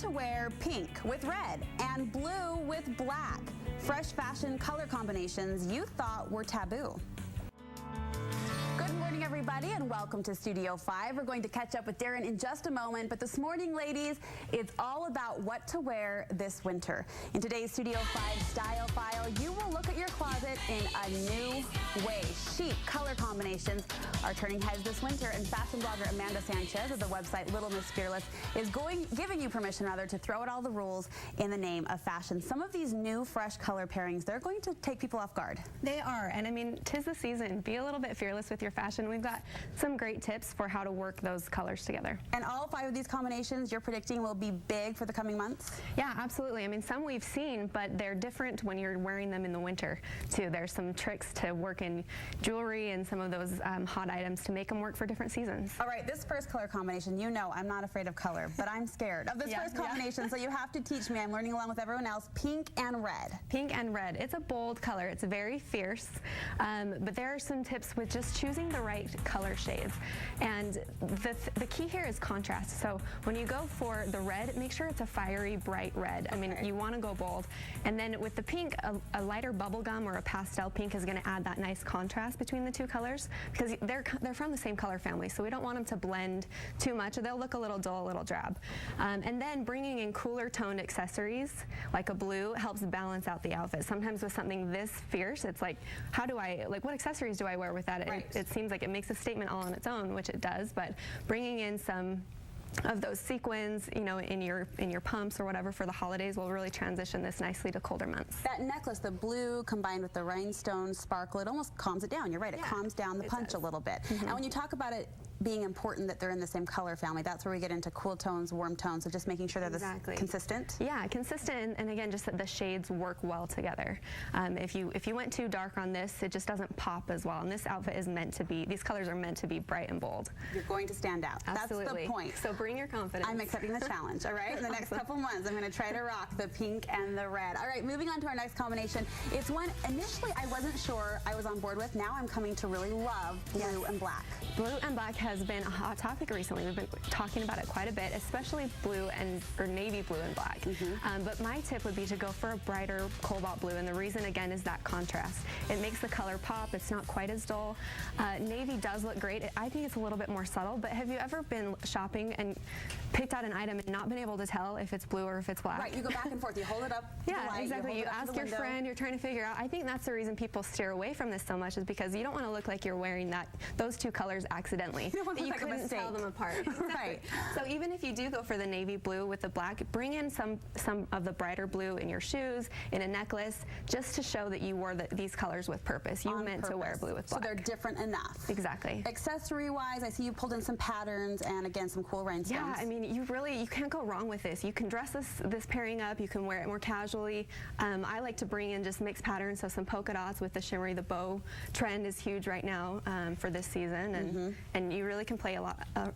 to wear pink with red and blue with black. Fresh fashion color combinations you thought were taboo. Good morning, everybody, and welcome to Studio 5. We're going to catch up with Darren in just a moment, but this morning, ladies, it's all about what to wear this winter. In today's Studio 5 Style File, you will look at your closet in a new way. Chic color combinations are turning heads this winter, and fashion blogger Amanda Sanchez of the website Little Miss Fearless is giving you permission, to throw out all the rules in the name of fashion. Some of these new, fresh color pairings, they're going to take people off guard. They are, and I mean, 'tis the season. Be a little bit fearless with your fashion. We've got some great tips for how to work those colors together. And all 5 of these combinations you're predicting will be big for the coming months? Yeah, absolutely. I mean, some we've seen, but they're different when you're wearing them in the winter, too. There's some tricks to work in jewelry and some of those hot items to make them work for different seasons. All right, this first color combination, you know I'm not afraid of color, but I'm scared of this first combination, so you have to teach me. I'm learning along with everyone else. Pink and red. Pink and red. It's a bold color. It's very fierce, but there are some tips with just choosing the right color shades. And the key here is contrast. So when you go for the red, make sure it's a fiery, bright red. I mean, you want to go bold. And then with the pink, a lighter bubblegum or a pastel pink is going to add that nice contrast between the two colors, because they're from the same color family, so we don't want them to blend too much, or they'll look a little dull, a little drab. And then bringing in cooler toned accessories, like a blue, helps balance out the outfit. Sometimes with something this fierce, it's like, what accessories do I wear with that? Right. It seems like it makes a statement all on its own, which it does, but bringing in some of those sequins, in your pumps or whatever for the holidays will really transition this nicely to colder months. That necklace, the blue combined with the rhinestone sparkle, it almost calms it down. You're right, it calms down the punch a little bit. And when you talk about it being important that they're in the same color family, that's where we get into cool tones, warm tones, so just making sure they're consistent. Yeah, consistent, and again, just that the shades work well together. If you went too dark on this, it just doesn't pop as well, and this outfit is meant to be, these colors are meant to be bright and bold. You're going to stand out. Absolutely. That's the point. So bring your confidence. I'm accepting the challenge, all right? In the next couple months, I'm going to try to rock the pink and the red. All right, moving on to our next combination. It's one initially I wasn't sure I was on board with. Now I'm coming to really love blue and black. Blue and black has been a hot topic recently. We've been talking about it quite a bit, especially or navy blue and black. But my tip would be to go for a brighter cobalt blue, and the reason again is that contrast. It makes the color pop. It's not quite as dull. Navy does look great. I think it's a little bit more subtle, but have you ever been shopping and picked out an item and not been able to tell if it's blue or if it's black? Right, you go back and forth. You hold it up to the light, exactly. You ask your friend, you're trying to figure out. I think that's the reason people steer away from this so much, is because you don't want to look like you're wearing those two colors accidentally. You don't want to look like a mistake. Tell them apart. Exactly. Right. So even if you do go for the navy blue with the black, bring in some of the brighter blue in your shoes, in a necklace, just to show that you wore these colors with purpose. You meant to wear blue with black. So they're different enough. Exactly. Accessory-wise, I see you pulled in some patterns and again some cool rhinestones. Yeah, I mean, you can't go wrong with this. You can dress this pairing up. You can wear it more casually. I like to bring in just mixed patterns, so some polka dots with the shimmery. The bow trend is huge right now for this season, and you really can play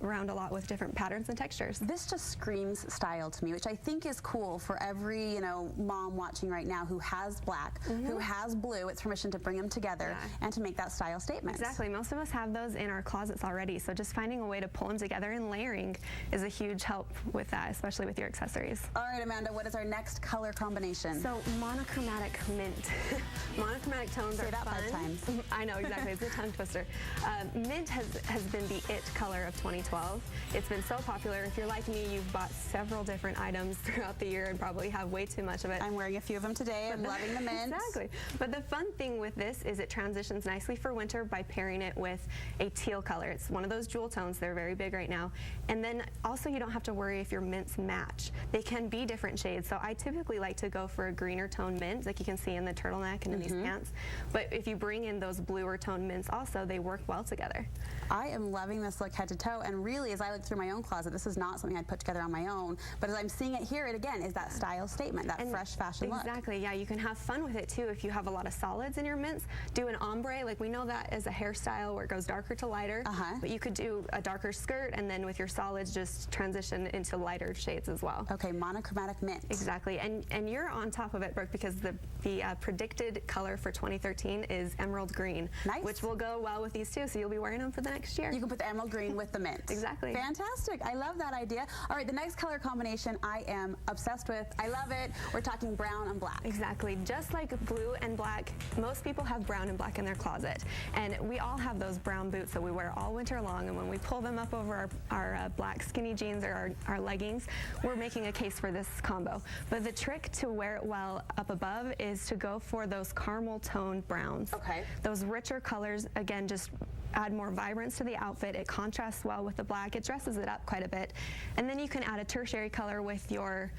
around a lot with different patterns and textures. This just screams style to me, which I think is cool for every mom watching right now who has black, who has blue. It's permission to bring them together and to make that style statement. Exactly. Most of us have those in our closets already, so just finding a way to pull them together, and layering is a huge help with that, especially with your accessories. All right, Amanda, what is our next color combination? So monochromatic mint. Monochromatic tones are fun. Say that 5 times. I know, exactly. It's a tongue twister. Mint has been the it color of 2012. It's been so popular. If you're like me, you've bought several different items throughout the year and probably have way too much of it. I'm wearing a few of them today. I'm loving the mint. Exactly. But the fun thing with this is it transitions nicely for winter by pairing it with a teal color. It's one of those jewel tones. They're very big right now. And then also you don't have to worry if your mints match. They can be different shades. So I typically like to go for a greener tone mint, like you can see in the turtleneck and in these pants. But if you bring in those bluer tone mints also, they work well together. I am loving this look head to toe, and really as I look through my own closet, this is not something I'd put together on my own, but as I'm seeing it here, it again is that style statement, that fresh fashion look. Exactly, yeah, you can have fun with it too. If you have a lot of solids in your mints, do an ombre, like we know that as a hairstyle where it goes darker to lighter, but you could do a darker skirt and then with your solids just transition into lighter shades as well. Okay, monochromatic mint. Exactly, and you're on top of it, Brooke, because the predicted color for 2013 is emerald green, which will go well with these too, so you'll be wearing them for the next next year. You can put the emerald green with the mint. Exactly. Fantastic. I love that idea. All right, the next color combination I am obsessed with. I love it. We're talking brown and black. Exactly. Just like blue and black, most people have brown and black in their closet. And we all have those brown boots that we wear all winter long, and when we pull them up over our black skinny jeans or our leggings, we're making a case for this combo. But the trick to wear it well up above is to go for those caramel toned browns. Okay. Those richer colors, again, just add more vibrance to the outfit. It contrasts well with the black. It dresses it up quite a bit. And then you can add a tertiary color with your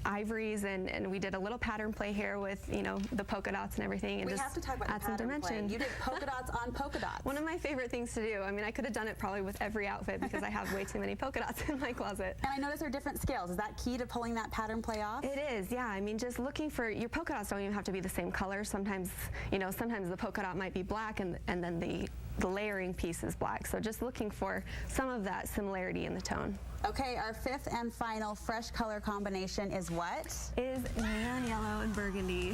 ivories, and we did a little pattern play here with, you know, the polka dots and everything. And We just have to talk about add the some pattern play. dimension. You did polka dots on polka dots. One of my favorite things to do. I mean, I could have done it probably with every outfit because I have way too many polka dots in my closet. And I notice there are different scales. Is that key to pulling that pattern play off? It is, yeah. I mean, just looking for, your polka dots don't even have to be the same color. Sometimes, you know, sometimes the polka dot might be black and then the layering piece is black. So just looking for some of that similarity in the tone. Okay, our fifth and final fresh color combination is what? Is neon yellow and burgundy.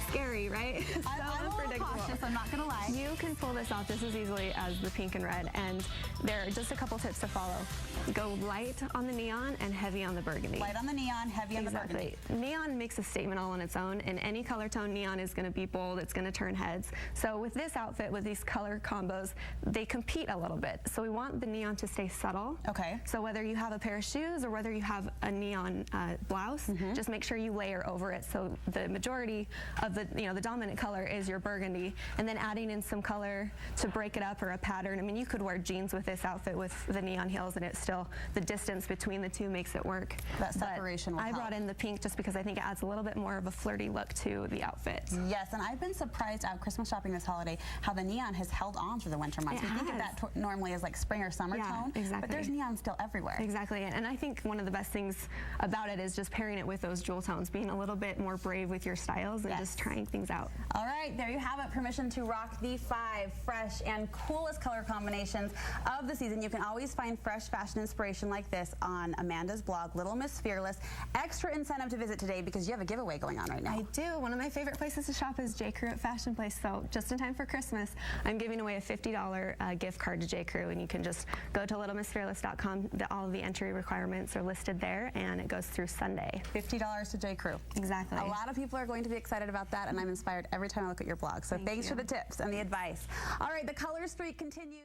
Scary, right? I'm a little cautious, I'm not gonna lie. You can pull this off just as easily as the pink and red, and there are just a couple tips to follow. Go light on the neon and heavy on the burgundy. Light on the neon, heavy on the burgundy. Neon makes a statement all on its own, and any color tone neon is going to be bold, it's going to turn heads. So with this outfit, with these color combos, they compete a little bit. So we want the neon to stay subtle. Okay. So whether you have a pair of shoes or whether you have a neon blouse, just make sure you layer over it. So the majority of the, you know, the dominant color is your burgundy, and then adding in some color to break it up or a pattern. I mean, you could wear jeans with this outfit with the neon heels, and it's still, the distance between the two makes it work. That separation will I help. brought in the pink just because I think it adds a little bit more of a flirty look to the outfit. Yes, and I've been surprised out Christmas shopping this holiday how the neon has held on through the winter months. It We think of has. that normally as like spring or summer tone, exactly. but there's neon still everywhere. Exactly, and I think one of the best things about it is just pairing it with those jewel tones, being a little bit more brave with your styles and just trying things out. All right, there you have it. Permission to rock the 5 fresh and coolest color combinations of the season. You can always find fresh fashion inspiration like this on Amanda's blog, Little Miss Fearless. Extra incentive to visit today because you have a giveaway going on right now. I do. One of my favorite places to shop is J. Crew at Fashion Place. So just in time for Christmas, I'm giving away a $50 gift card to J. Crew, and you can just go to littlemissfearless.com. All of the entry requirements are listed there, and it goes through Sunday. $50 to J. Crew. Exactly. A lot of people are going to be excited about that, and I'm inspired every time I look at your blog. So thanks for the tips and the advice. All right, the color streak continues.